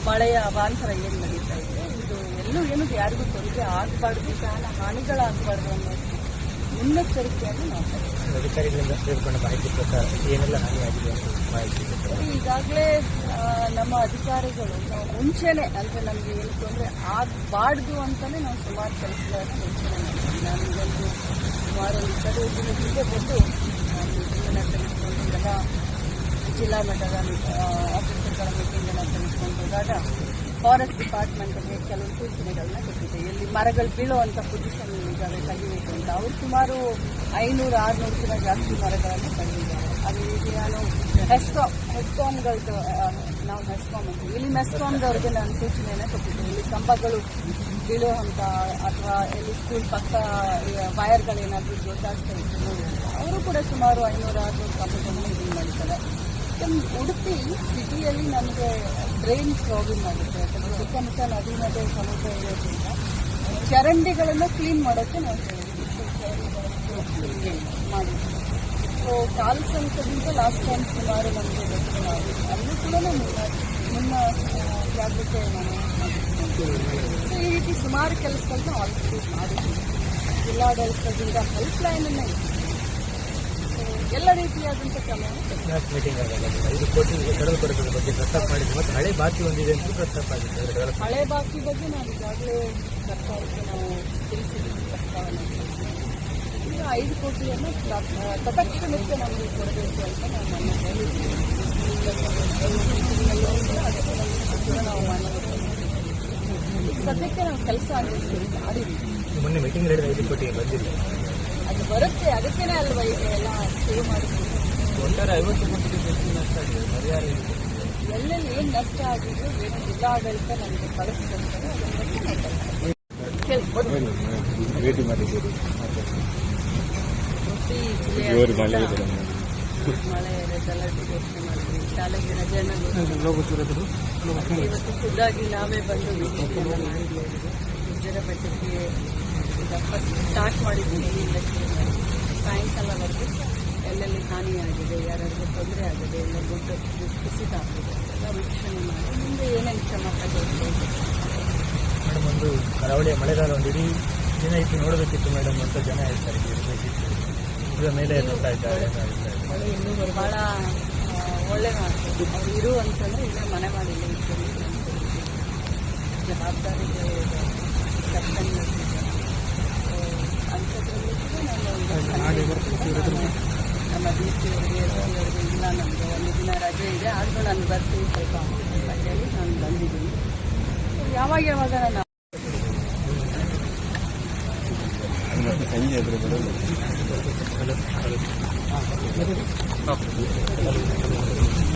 ಮಳೆಯ ಅವಾಂತರ ಏನು ನಡೀತಾ ಇದೆ, ಇದು ಎಲ್ಲೂ ಏನು ಯಾರಿಗೂ ತೊಂದರೆ ಆಗಬಾರ್ದು, ಪ್ರಾಣ ಹಾನಿಗಳಾಗಬಾರ್ದು ಅನ್ನೋ ಮುನ್ನೆಚ್ಚರಿಕೆಯನ್ನು ನಾವು ಅಧಿಕಾರಿಗಳಿಂದ ಸೇರಿಕೊಂಡ ಮಾಹಿತಿ ಪ್ರಕಾರ ಏನೆಲ್ಲ ಹಾನಿಯಾಗಿದೆ ಮಾಹಿತಿ ಈಗಾಗಲೇ ನಮ್ಮ ಅಧಿಕಾರಿಗಳು ನಾವು ಮುಂಚೆನೆ ಅಂದರೆ ನಮಗೆ ಏನು ತೊಂದರೆ ಆಗಬಾರ್ದು ಅಂತಲೇ ನಾವು ಸುಮಾರು ಕೆಲಸಗಳನ್ನು ಮುಂಚೆನೆ ಮಾಡ್ತೀವಿ. ನಾನು ಇದೊಂದು ಸುಮಾರು 2 ಹಿಂದೆ ಬಂದು ಮೀಟಿಂಗನ್ನು ತೆಗೆದುಕೊಂಡು ಎಲ್ಲ ಜಿಲ್ಲಾ ಮಟ್ಟದ ಆಫೀಸರ್ಗಳ ಮೀಟಿಂಗನ್ನು ತೆಗೆದುಕೊಂಡು ಹೋದಾಗ ಫಾರೆಸ್ಟ್ ಡಿಪಾರ್ಟ್ಮೆಂಟ್ಗೆ ಕೆಲವು ಸೂಚನೆಗಳನ್ನ ಕೊಟ್ಟಿದೆ. ಎಲ್ಲಿ ಮರಗಳು ಬೀಳುವಂಥ ಪೊಸಿಷನ್ ಇದ್ದಾವೆ ತೆಗಿಬೇಕು ಅಂತ. ಅವರು ಸುಮಾರು 500-600 ಜಾಸ್ತಿ ಮರಗಳನ್ನು ತೆಗೆದಿದ್ದಾರೆ. ಅದೇ ರೀತಿ ನಾನು ಹೆಸ್ಕಾಮ್ಗಳದ್ದು ನಾವು ಹೆಸ್ಕಾಮ್ ಅಂತೀವಿ, ಇಲ್ಲಿ ಮೆಸ್ಕಾಮ್ದವ್ರಿಗೆ ನಾನು ಸೂಚನೆಯನ್ನು ಕೊಟ್ಟಿದ್ದೆ. ಇಲ್ಲಿ ಕಂಬಗಳು ಬೀಳುವಂಥ ಅಥವಾ ಎಲ್ಲಿ ಸ್ಕೂಲ್ ಪಕ್ಕ ವೈರ್ಗಳೇನಾದರೂ ಜೋತಾಡ್ತಾ ಇತ್ತು ನೋಡಿ, ಅವರು ಕೂಡ ಸುಮಾರು 500-600 ಕಂಬಗಳನ್ನು ಇದು ಮಾಡಿದ್ದಾರೆ. ಉಡುಪಿ ಸಿಟಿಯಲ್ಲಿ ನಮಗೆ ಡ್ರೈನ್ ಪ್ರಾಬ್ಲಮ್ ಆಗುತ್ತೆ. ಯಾಕಂದರೆ ಸುತ್ತಮುತ್ತ ನದಿ ನದಿ ಸಮುದ್ರ ಇರೋದ್ರಿಂದ ಚರಂಡಿಗಳನ್ನು ಕ್ಲೀನ್ ಮಾಡೋಕ್ಕೆ ನಾವು ಮಾಡಿದ್ವಿ. ಸೊ ಕಾಲಸಂಕದಿಂದ ಲಾಸ್ಟ್ ಟೈಮ್ ಸುಮಾರು ನಮಗೆ ಗೊತ್ತಿಲ್ಲ, ಅಲ್ಲೂ ಕೂಡ ಮುನ್ನ ಜಾಗ್ರತೆ ನಾನು ಮಾಡಿದ್ವಿ. ಸೊ ಈ ರೀತಿ ಸುಮಾರು ಕೆಲಸಗಳನ್ನ ಆಲ್ರೆಡಿ ಮಾಡಿದ್ವಿ. ಜಿಲ್ಲಾಡಳಿತದಿಂದ ಹೆಲ್ಪ್ ಲೈನನ್ನು ಎಲ್ಲ ರೀತಿಯಾದಂಥ ಕ್ರಮವನ್ನು ಮೀಟಿಂಗ್ ಆದಾಗ 5 ಕೋಟಿ ಕಡಲು ಕೊಡುವ ಬಗ್ಗೆ ಪ್ರಸ್ತಾಪ ಮಾಡಿದ್ವಿ ಮತ್ತು ಹಳೆ ಬಾಕಿ ಒಂದಿದೆ ಅಂತ ಪ್ರಸ್ತಾಪ ಆಗಿದೆ. ಹಳೆ ಬಾಕಿ ಬಗ್ಗೆ ನಾವು ಈಗಾಗಲೇ ಸರ್ಕಾರಕ್ಕೆ ನಾವು ತಿಳಿಸಿದ್ದೀವಿ ಪ್ರಸ್ತಾವನೆ. ಈಗ 5 ಕೋಟಿಯನ್ನು ತತ್ಕ್ಷಣಕ್ಕೆ ನಮಗೆ ಕೊಡಬೇಕು ಅಂತ ನಾವು ಮೊನ್ನೆ ಹೇಳಿದ್ದೀವಿ. ನಾವು ಸದ್ಯಕ್ಕೆ ನಾವು ಕೆಲಸ ಮಾಡಿದ್ದೀವಿ. ಮೊನ್ನೆ ಮೀಟಿಂಗ್ ಹೇಳಿದ 5 ಕೋಟಿ ಬಂದಿಲ್ಲ, ಅದು ಬರುತ್ತೆ. ಅದಕ್ಕೇನೆ ಅಲ್ವಾ ಈಗ ಎಲ್ಲ ಸೇವ್ ಮಾಡಿದ್ದೀವಿ. ಒಟ್ಟಾರೆ 50 ಕೋಟಿ ನಷ್ಟ ಆಗಿದೆ. ಪರಿಹಾರ ಎಲ್ಲೆಲ್ಲಿ ಏನು ನಷ್ಟ ಆಗಿದೆ ಏನು ಜಿಲ್ಲಾಡಳಿತ ನಮಗೆ ಕಳಿಸ್ಕೊಡ್ತಾರೆ ಅದನ್ನು ಭೇಟಿ ಮಾಡಿದ್ದೀರಿ. ಮಳೆ ರೆಡ್ ಅಲರ್ಟ್ ಘೋಷಣೆ ಮಾಡಿದ್ವಿ, ಶಾಲೆಗೆ ರಜೆಯನ್ನು ಇವತ್ತು ಖುದ್ದಾಗಿ ನಾವೇ ಬಂದು ವೀಕ್ಷಣೆಯನ್ನು ಮಾಡಿದ್ದೀವಿ. ಗುಜ್ಜರ ಬೆಟ್ಟಕ್ಕೆ ಫಸ್ಟ್ ಸ್ಟಾರ್ಟ್ ಮಾಡಿದ್ದೀವಿ. ಸಾಯಂಕಾಲವರೆಗೂ ಎಲ್ಲೆಲ್ಲಿ ಹಾನಿಯಾಗಿದೆ, ಯಾರ್ಯಾರಿಗೆ ತೊಂದರೆ ಆಗಿದೆ, ಎಲ್ಲ ಗುಡ್ಡ ಕುಸಿತ ಆಗಿದೆ ಎಲ್ಲ ವೀಕ್ಷಣೆ ಮಾಡಿ ಮುಂದೆ ಏನೇನು ಕ್ರಮ ತಗೊಳ್ಬೇಕು. ಮೇಡಮ್, ಒಂದು ಕರಾವಳಿಯ ಮಳೆಗಾಲ ಒಂದು ಇಡೀ ದಿನ ಇತ್ತು ನೋಡಬೇಕಿತ್ತು ಮೇಡಮ್ ಅಂತ ಜನ ಹೇಳ್ತಾರೆ. ಇರಬೇಕಿತ್ತು, ಇದರ ಮೇಲೆ ನೋಡ್ತಾ ಇದ್ದಾರೆ. ಭಾಳ ಒಳ್ಳೆ ಮಾತು. ಅವ್ರು ಇರು ಅಂತಂದರೆ ಇಲ್ಲೇ ಮನೆ ಮಾಡಿಲ್ಲ ಇಟ್ಕೊಂಡು ಜವಾಬ್ದಾರಿಗೆ ಅಂಥದ್ರಲ್ಲಿ ನಮ್ಮ ಡಿ ಸಿ ಅವರಿಗೆ ಇಲ್ಲ ನಮಗೆ 1 ದಿನ ರಜೆ ಇದೆ, ಆದರೂ ನಾನು ಬರ್ತೀನಿ ಸ್ವಲ್ಪ ಅಂತ ಹೇಳಿ ನಾನು ಬಂದಿದ್ದೀನಿ. ಯಾವಾಗ ನಾನು